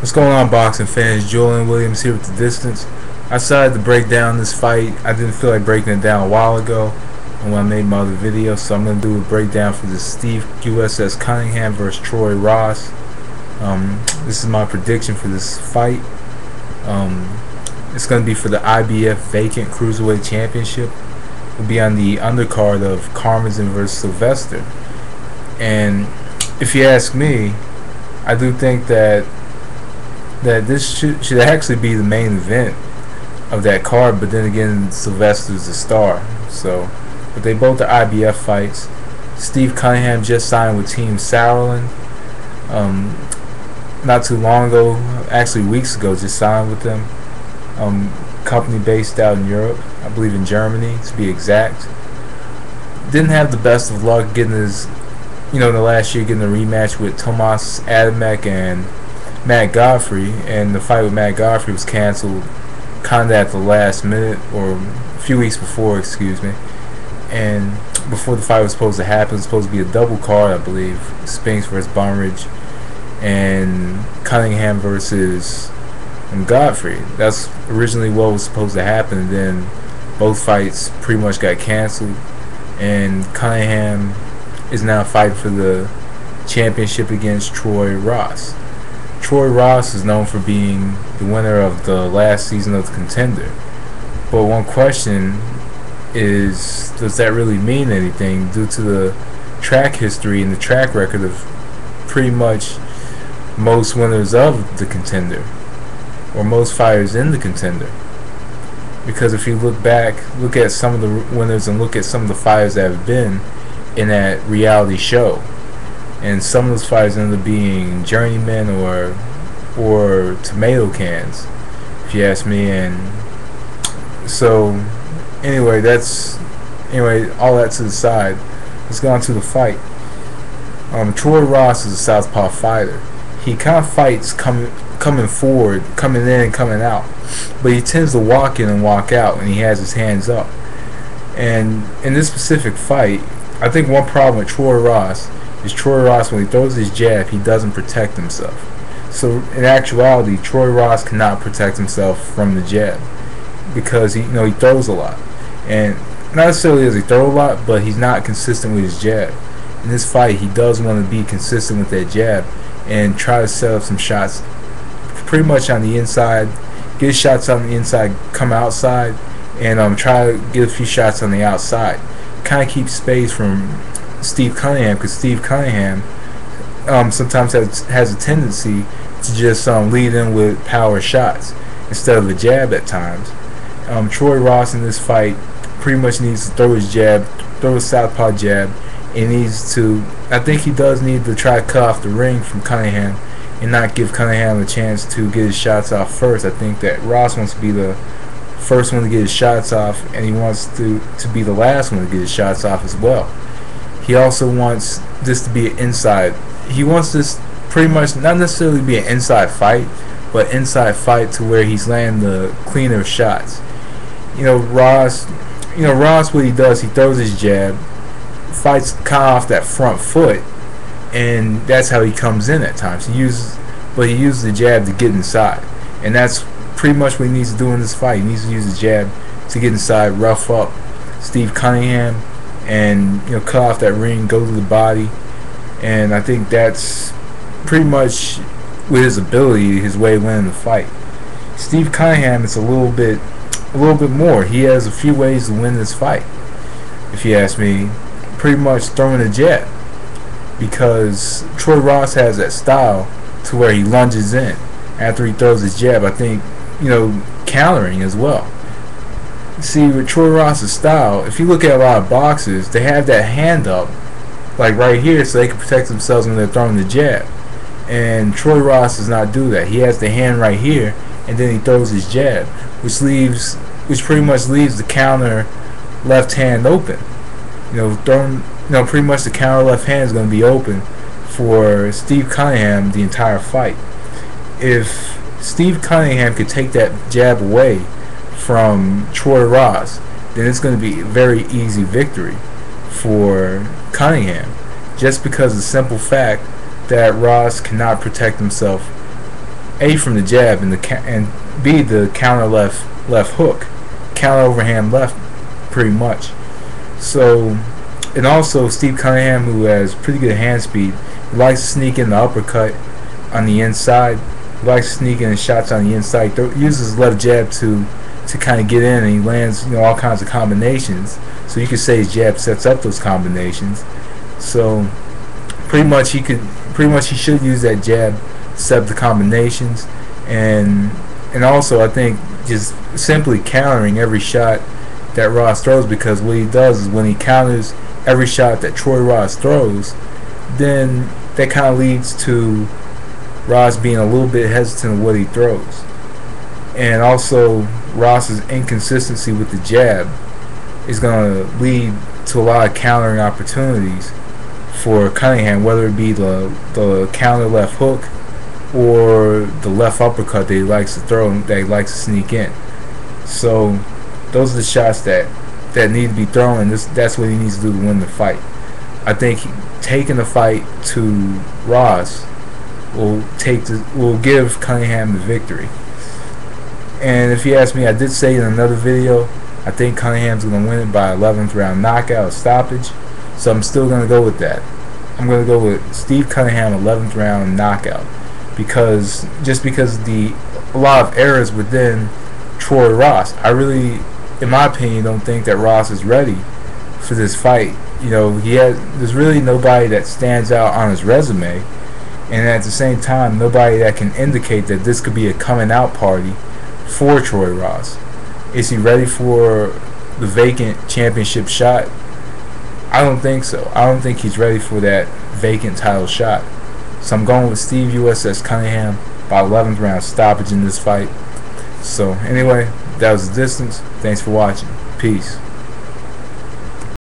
What's going on, boxing fans? Julian Williams here with The Distance. I decided to break down this fight. I didn't feel like breaking it down a while ago when I made my other video, so I'm going to do a breakdown for this Steve USS Cunningham versus Troy Ross. This is my prediction for this fight. It's going to be for the IBF Vacant Cruiserweight Championship. It'll be on the undercard of Karmazin versus Sylvester. And if you ask me, I do think that this should actually be the main event of that card, but then again, Sylvester's the star. So, but they both are IBF fights. Steve Cunningham just signed with Team Sauerland not too long ago, actually weeks ago, just signed with them. Company based out in Europe, I believe in Germany to be exact. Didn't have the best of luck getting his, in the last year getting a rematch with Tomas Adamek and Matt Godfrey, and the fight with Matt Godfrey was canceled kind of at the last minute, or a few weeks before, excuse me. And before the fight was supposed to happen, it was supposed to be a double card, I believe. Spinks versus Bunridge and Cunningham versus Godfrey. That's originally what was supposed to happen, and then both fights pretty much got canceled, and Cunningham is now fighting for the championship against Troy Ross. Troy Ross is known for being the winner of the last season of The Contender. But one question is, does that really mean anything due to the track history and the track record of pretty much most winners of The Contender, or most fighters in The Contender? Because if you look back, look at some of the winners and look at some of the fighters that have been in that reality show, and some of those fighters ended up being journeymen or tomato cans, if you ask me. And so anyway, all that to the side. Let's go on to the fight. Troy Ross is a southpaw fighter. He kind of fights coming forward, coming in and coming out, but he tends to walk in and walk out, and he has his hands up. And in this specific fight, I think one problem with Troy Ross is when he throws his jab, he doesn't protect himself. So in actuality, Troy Ross cannot protect himself from the jab because he throws a lot, and not necessarily does he throw a lot, but he's not consistent with his jab. In this fight, he does want to be consistent with that jab and try to set up some shots pretty much on the inside, get his shots on the inside, come outside, and try to get a few shots on the outside. Kind of keep space from Steve Cunningham, because Steve Cunningham sometimes has a tendency to just lead in with power shots instead of the jab at times. Troy Ross in this fight pretty much needs to throw his jab, throw his southpaw jab, and I think he does need to try to cut off the ring from Cunningham and not give Cunningham a chance to get his shots off first. I think that Ross wants to be the first one to get his shots off, and he wants to be the last one to get his shots off as well. He also wants this to be an inside. He wants this pretty much not necessarily be an inside fight, but inside fight to where he's landing the cleaner shots. Ross, what he does, he throws his jab, fights kind of off that front foot, and that's how he comes in at times. He uses the jab to get inside, and that's pretty much what he needs to do in this fight. He needs to use the jab to get inside, rough up Steve Cunningham, and cut off that ring, go to the body. And I think that's pretty much with his ability, his way of winning the fight. Steve Cunningham is a little bit more. He has a few ways to win this fight, if you ask me. Pretty much throwing a jab, because Troy Ross has that style to where he lunges in after he throws his jab. I think countering as well. See, with Troy Ross's style, if you look at a lot of boxers, they have that hand up, like right here, so they can protect themselves when they're throwing the jab. And Troy Ross does not do that. He has the hand right here, and then he throws his jab, which pretty much leaves the counter left hand open. Pretty much the counter left hand is going to be open for Steve Cunningham the entire fight. If Steve Cunningham could take that jab away from Troy Ross, then it's going to be a very easy victory for Cunningham, just because of the simple fact that Ross cannot protect himself A, from the jab, and B, the counter left hook, counter overhand left, pretty much. So, and also Steve Cunningham, who has pretty good hand speed, he likes to sneak in the uppercut on the inside. He likes to sneak in his shots on the inside. Uses his left jab to kind of get in, and he lands, you know, all kinds of combinations. So you could say his jab sets up those combinations. So pretty much he should use that jab to set up the combinations, and also I think just simply countering every shot that Ross throws, because what he does is when he counters every shot that Troy Ross throws, then that kind of leads to Ross being a little bit hesitant of what he throws. And also Ross's inconsistency with the jab is going to lead to a lot of countering opportunities for Cunningham, whether it be the counter left hook or the left uppercut that he likes to throw and that he likes to sneak in. So those are the shots that need to be thrown, and that's what he needs to do to win the fight. I think taking the fight to Ross will give Cunningham the victory. And if you ask me, I did say in another video, I think Cunningham's going to win it by 11th round knockout or stoppage. So I'm still going to go with that. I'm going to go with Steve Cunningham 11th round knockout, because a lot of errors within Troy Ross. I really, in my opinion, don't think that Ross is ready for this fight. You know, there's really nobody that stands out on his resume, and at the same time, nobody that can indicate that this could be a coming out party for Troy Ross. Is he ready for the vacant championship shot? I don't think so. I don't think he's ready for that vacant title shot. So I'm going with Steve USS Cunningham by 11th round stoppage in this fight. So anyway, that was the distance. Thanks for watching. Peace.